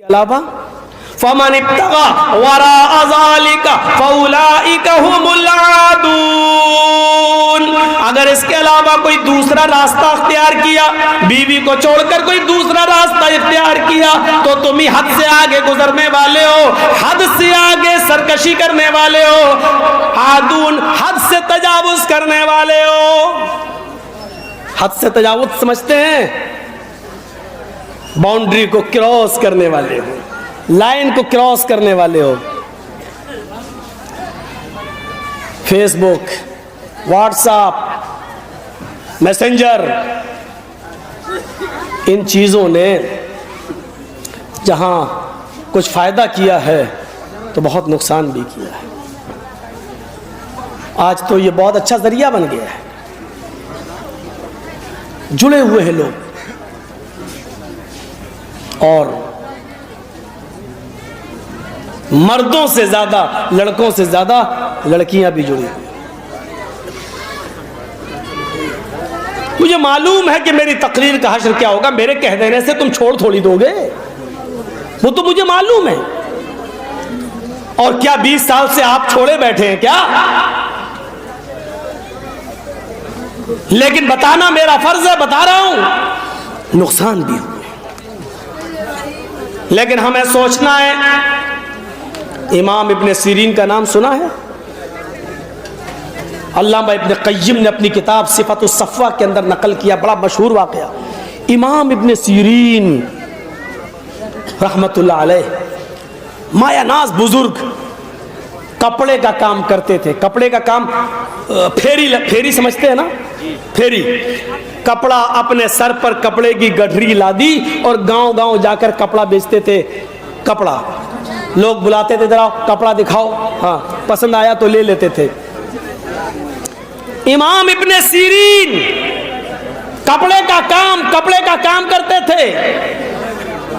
अलावा फमन इब्तगा वरा ज़ालिका फउलाइका हुमुल आदून। अगर इसके अलावा कोई दूसरा रास्ता इख्तियार किया, बीवी को छोड़कर कोई दूसरा रास्ता इख्तियार किया, तो तुम ही हद से आगे गुजरने वाले हो, हद से आगे सरकशी करने वाले हो, आदून हद से तजावुज करने वाले हो। हद से तजावुज समझते हैं? बाउंड्री को क्रॉस करने वाले हो, लाइन को क्रॉस करने वाले हो। फेसबुक, व्हाट्सएप, मैसेंजर, इन चीज़ों ने जहां कुछ फायदा किया है तो बहुत नुकसान भी किया है। आज तो ये बहुत अच्छा जरिया बन गया है, जुड़े हुए हैं लोग, और मर्दों से ज्यादा, लड़कों से ज्यादा लड़कियां भी जुड़ी हुई। मुझे मालूम है कि मेरी तकरीर का हश्र क्या होगा, मेरे कह देने से तुम छोड़ थोड़ी दोगे, वो तो मुझे मालूम है। और क्या 20 साल से आप छोड़े बैठे हैं क्या? लेकिन बताना मेरा फर्ज है, बता रहा हूं, नुकसान भी हुए। लेकिन हमें सोचना है। इमाम इब्ने सीरीन का नाम सुना है? अल्लामा इब्ने क़य्यिम ने अपनी किताब सिफ़तुस सफ़्वा के अंदर नकल किया, बड़ा मशहूर वाक़या। इमाम इब्ने सीरीन रहमतुल्लाह अलैह मायानाज़ बुजुर्ग, कपड़े का काम करते थे। कपड़े का काम, फेरी समझते हैं ना? फेरी, कपड़ा अपने सर पर कपड़े की गठरी लादी और गांव-गांव जाकर कपड़ा बेचते थे। कपड़ा लोग बुलाते थे, जरा कपड़ा दिखाओ, हाँ पसंद आया तो ले लेते थे। इमाम इब्ने सीरीन कपड़े का काम करते थे।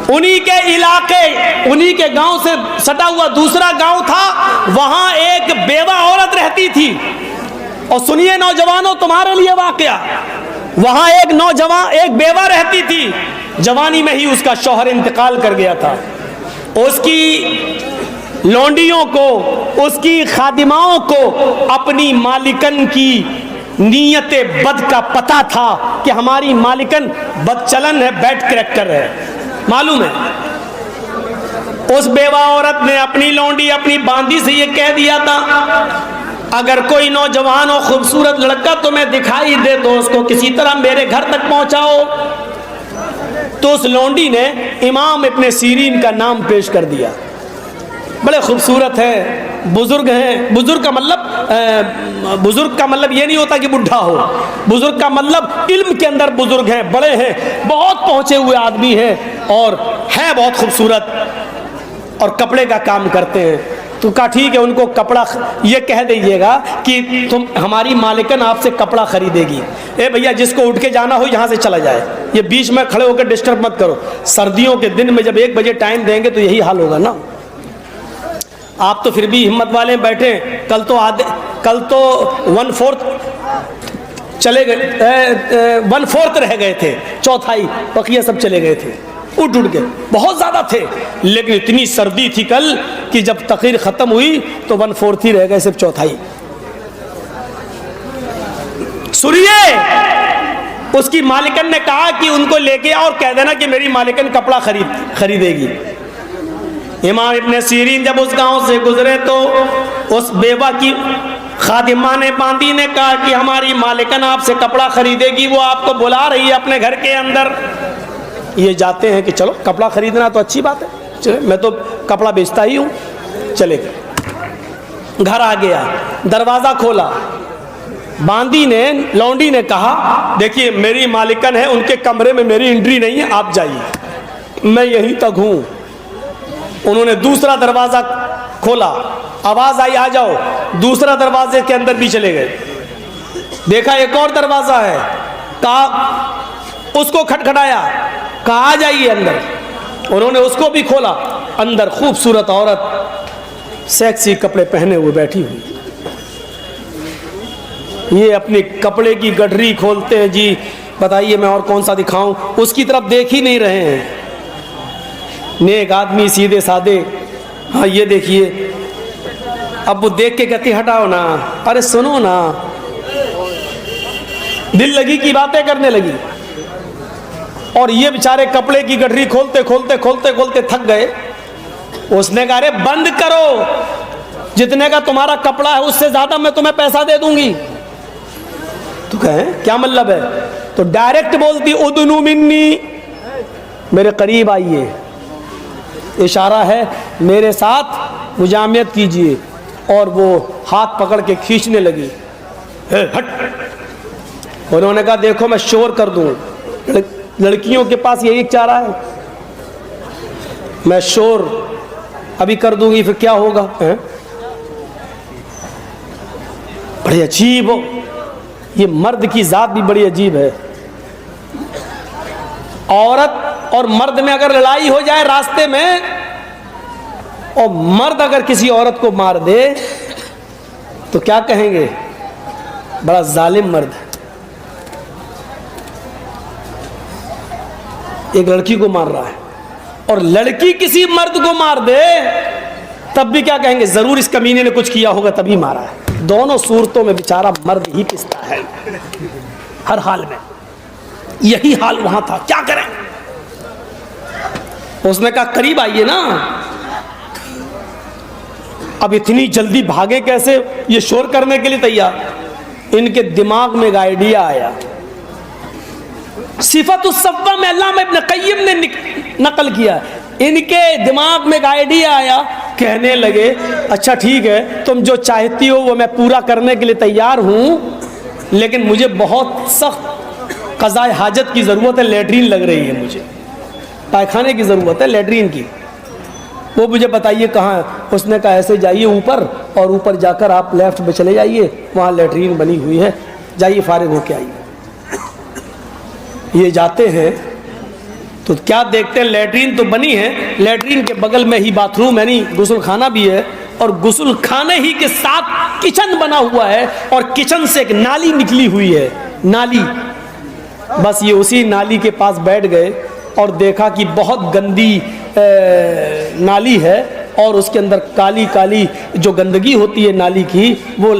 उन्हीं के इलाके, उन्हीं के गांव से सटा हुआ दूसरा गांव था, वहां एक बेवा औरत रहती थी। और सुनिए नौजवानों, तुम्हारे लिए वाकया, वहां एक बेवा रहती थी। जवानी में ही उसका शौहर इंतकाल कर गया था। उसकी लौंडियों को, उसकी खादिमाओं को अपनी मालिकन की नीयते बद का पता था कि हमारी मालिकन बदचलन है, बैड कैरेक्टर है, मालूम है। उस बेवा औरत ने अपनी लौंडी, अपनी बांदी से ये कह दिया था, अगर कोई नौजवान और खूबसूरत लड़का तुम्हें दिखाई दे तो उसको किसी तरह मेरे घर तक पहुंचाओ। तो उस लौंडी ने इमाम इब्ने सीरीन का नाम पेश कर दिया। बड़े खूबसूरत हैं, बुजुर्ग हैं। बुजुर्ग का मतलब ये नहीं होता कि बुढ़ा हो। बुजुर्ग का मतलब इल्म के अंदर बुजुर्ग हैं, बड़े हैं, बहुत पहुंचे हुए आदमी हैं, और है बहुत खूबसूरत, और कपड़े का काम करते हैं। तो कहा ठीक है, उनको कपड़ा ये कह दीजिएगा कि तुम, हमारी मालिकन आपसे कपड़ा खरीदेगी। ए भैया, जिसको उठ के जाना हो यहाँ से चला जाए, ये बीच में खड़े होकर डिस्टर्ब मत करो। सर्दियों के दिन में जब 1 बजे टाइम देंगे तो यही हाल होगा ना। आप तो फिर भी हिम्मत वाले बैठे, कल तो 1/4 चले गए, 1/4 रह गए थे, चौथाई बकिया सब चले गए थे, उठ के बहुत ज्यादा थे। लेकिन इतनी सर्दी थी कल कि जब तकरीर खत्म हुई तो 1/4 ही रह गए, सिर्फ चौथाई। सुनिए, उसकी मालिकन ने कहा कि उनको लेके आओ और कह देना कि मेरी मालिकन कपड़ा खरीदेगी। इमाम इब्ने सीरीन जब उस गांव से गुजरे तो उस बेवा की खादिमा ने, बांदी ने कहा कि हमारी मालिकन आपसे कपड़ा खरीदेगी, वो आपको बुला रही है अपने घर के अंदर। ये जाते हैं कि चलो कपड़ा खरीदना तो अच्छी बात है, चलो मैं तो कपड़ा बेचता ही हूँ, चले गए। घर आ गया, दरवाज़ा खोला, बांदी ने, लौंडी ने कहा, देखिए मेरी मालिकन है, उनके कमरे में मेरी एंट्री नहीं है, आप जाइए, मैं यहीं तक हूँ। उन्होंने दूसरा दरवाज़ा खोला, आवाज़ आई आ जाओ, दूसरा दरवाजे के अंदर भी चले गए। देखा एक और दरवाज़ा है, कहा, उसको खटखटाया, कहा आ जाइए अंदर। उन्होंने उसको भी खोला, अंदर खूबसूरत औरत सेक्सी कपड़े पहने हुए बैठी हुई। ये अपने कपड़े की गठरी खोलते हैं, जी बताइए मैं और कौन सा दिखाऊं, उसकी तरफ देख ही नहीं रहे हैं। नेक आदमी, सीधे साधे। हाँ ये देखिए, अब वो देख के कहती हटाओ ना, अरे सुनो ना, दिल लगी की बातें करने लगी। और ये बेचारे कपड़े की गठरी खोलते खोलते खोलते खोलते थक गए। उसने कहा अरे बंद करो, जितने का तुम्हारा कपड़ा है उससे ज्यादा मैं तुम्हें पैसा दे दूंगी। तो कहे क्या मतलब है? तो डायरेक्ट बोलती उदनु मिन्नी, मेरे करीब आइए, इशारा है मेरे साथ मुजामियत कीजिए। और वो हाथ पकड़ के खींचने लगी। हट। उन्होंने कहा देखो मैं शोर कर दूं, लड़कियों के पास यही चारा है, मैं शोर अभी कर दूंगी फिर क्या होगा? बड़ी अजीब हो, ये मर्द की जात भी बड़ी अजीब है। औरत और मर्द में अगर लड़ाई हो जाए रास्ते में, और मर्द अगर किसी औरत को मार दे तो क्या कहेंगे? बड़ा जालिम मर्द है। एक लड़की को मार रहा है और लड़की किसी मर्द को मार दे तब भी क्या कहेंगे? जरूर इस कमीने ने कुछ किया होगा तभी मारा है। दोनों सूरतों में बेचारा मर्द ही पिसता है, हर हाल में। यही हाल वहां था, क्या करें? उसने कहा करीब आइए ना। अब इतनी जल्दी भागे कैसे? ये शोर करने के लिए तैयार। इनके दिमाग में एक आइडिया आया। सिफतुस सफ़्वा में अल्लामा इब्न क़य्यिम ने नकल किया। इनके दिमाग में एक आइडिया आया, कहने लगे अच्छा ठीक है, तुम जो चाहती हो वो मैं पूरा करने के लिए तैयार हूं, लेकिन मुझे बहुत सख्त क़ज़ाए हाजत की ज़रूरत है, लैट्रीन लग रही है, मुझे पायखाने की ज़रूरत है, लैट्रीन की। वो मुझे बताइए कहाँ है? उसने कहा ऐसे जाइए ऊपर, और ऊपर जाकर आप लेफ्ट में चले जाइए, वहाँ लैट्रीन बनी हुई है, जाइए फारिग होके आइए। ये जाते हैं तो क्या देखते हैं? लैट्रीन तो बनी है, लैट्रीन के बगल में ही बाथरूम यानी गुस्ल खाना भी है, और गुस्ल खाने ही के साथ किचन बना हुआ है, और किचन से एक नाली निकली हुई है, नाली। बस ये उसी नाली के पास बैठ गए और देखा कि बहुत गंदी नाली है, और उसके अंदर काली काली जो गंदगी होती है नाली की, वो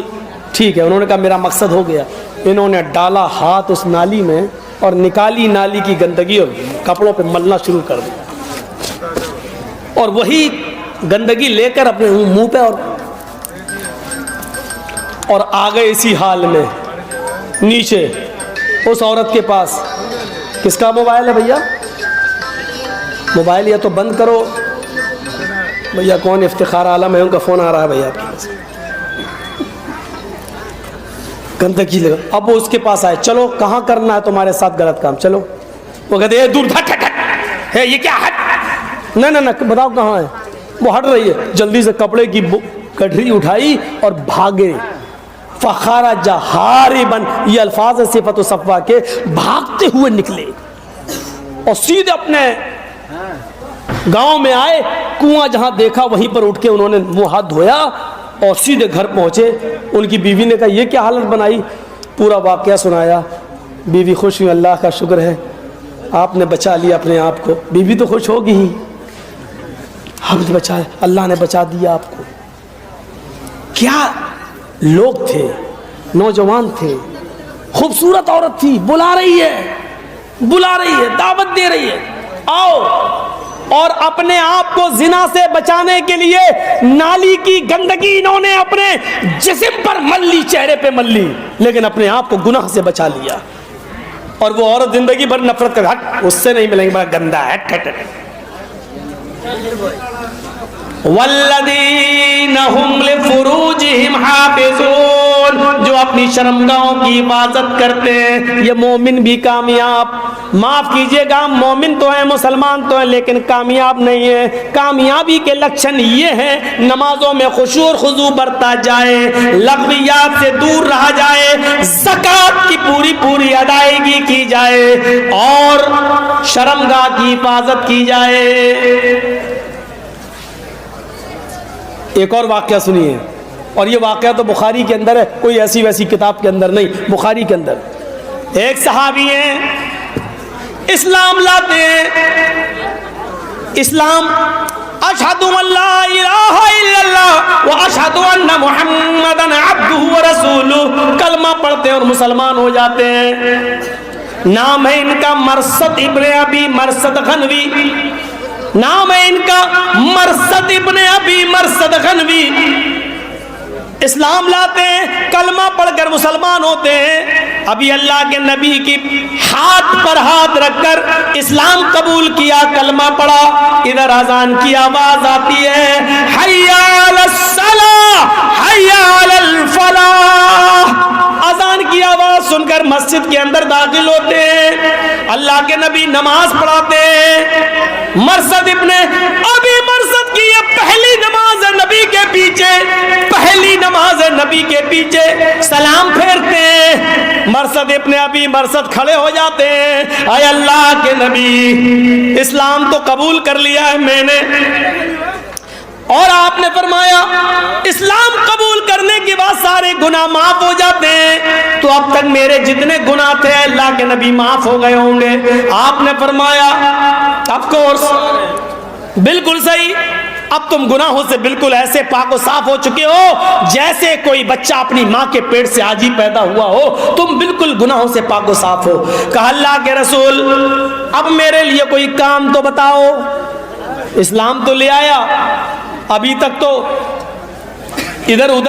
ठीक है। उन्होंने कहा मेरा मकसद हो गया। इन्होंने डाला हाथ उस नाली में और निकाली नाली की गंदगी और कपड़ों पे मलना शुरू कर दिया, और वही गंदगी लेकर अपने मुंह पे और आ गए इसी हाल में नीचे उस औरत के पास। किसका मोबाइल है भैया? मोबाइल या तो बंद करो भैया। कौन? इफ्तिखार आलम है, उनका फ़ोन आ रहा है भैया आपके पास। गंदगी लगा। अब वो उसके पास आए, चलो कहाँ करना है तुम्हारे साथ गलत काम, चलो। वो कहते दूर हट हट हट है, ये क्या हट? ना ना ना बताओ कहाँ है? वो हट रही है। जल्दी से कपड़े की गठरी उठाई और भागे। फ़खारा जहारिबन, ये अल्फाज है सिफतुस सफ़्वा के। भागते हुए निकले और सीधे अपने गांव में आए। कुआं जहां देखा वहीं पर उठ के उन्होंने मुंह हाथ धोया और सीधे घर पहुंचे। उनकी बीवी ने कहा ये क्या हालत बनाई? पूरा वाकया सुनाया। बीवी खुश हुई, अल्लाह का शुक्र है आपने बचा लिया अपने आप को। बीवी तो खुश होगी ही, हमने बचाया, अल्लाह ने बचा दिया आपको। क्या लोग थे, नौजवान थे, खूबसूरत औरत थी, बुला रही है, दावत दे रही है, आओ। और अपने आप को जिना से बचाने के लिए नाली की गंदगी इन्होंने अपने जिस्म पर मल ली, चेहरे पे मल ली, लेकिन अपने आप को गुनाह से बचा लिया। और वो औरत जिंदगी भर नफरत कर, हट उससे नहीं मिलेंगे, बड़ा गंदा है, हट हट। वल्लदीन हुम लिफुरूजिहिम हाफिजून, जो अपनी शर्मगाहों की हिफाजत करते हैं, ये मोमिन भी कामयाब। माफ कीजिएगा, मोमिन तो है, मुसलमान तो है, लेकिन कामयाब नहीं है। कामयाबी के लक्षण ये हैं, नमाजों में खुशू और खुजू बरता जाए, लग़वियात से दूर रहा जाए, ज़कात की पूरी पूरी अदायगी की जाए, और शर्मगाह की हिफाजत की जाए। एक और वाक़या सुनिए, और ये वाक़या तो बुखारी के अंदर है, कोई ऐसी वैसी किताब के अंदर नहीं, बुखारी के अंदर। एक सहाबी हैं, इस्लाम लाते हैं, इस्लाम अशहदु अल्ला इलाहा इल्लल्लाह व अशहदु अन्ना मुहम्मदन अब्दुहु व रसूलुहु, कलमा पढ़ते हैं और मुसलमान हो जाते हैं। नाम है इनका मरसद इब्ने अबी मरसद गनवी, नाम है इनका मरसद इब्ने अबी मरसद गनवी। इस्लाम लाते हैं, कलमा पढ़कर मुसलमान होते हैं। अभी अल्लाह के नबी की हाथ पर हाथ रखकर इस्लाम कबूल किया, कलमा पढ़ा, इधर अजान की आवाज आती है, हय्या अलस सलाह हय्या अलल फलाह। अजान की आवाज सुनकर मस्जिद के अंदर दाखिल होते हैं, अल्लाह के नबी नमाज पढ़ाते हैं। मरसद इब्ने अबी मरसद की ये पहली नमाज है नबी के पीछे, पहली नमाज है नबी के पीछे। सलाम फेरते हैं, मरसद इब्ने अबी मरसद खड़े हो जाते हैं, आय अल्लाह के नबी इस्लाम तो कबूल कर लिया है मैंने, और आपने फरमाया इस्लाम कबूल करने के बाद सारे गुनाह माफ हो जाते हैं, तो अब तक मेरे जितने गुनाह थे अल्लाह के नबी माफ हो गए होंगे। आपने फरमाया ऑफ कोर्स, बिल्कुल सही, अब तुम गुनाहों से बिल्कुल ऐसे पाको साफ हो चुके हो जैसे कोई बच्चा अपनी माँ के पेट से आज ही पैदा हुआ हो, तुम बिल्कुल गुनाहों से पाको साफ हो। कहा अल्लाह के रसूल अब मेरे लिए कोई काम तो बताओ। इस्लाम तो ले आया, अभी तक तो इधर उधर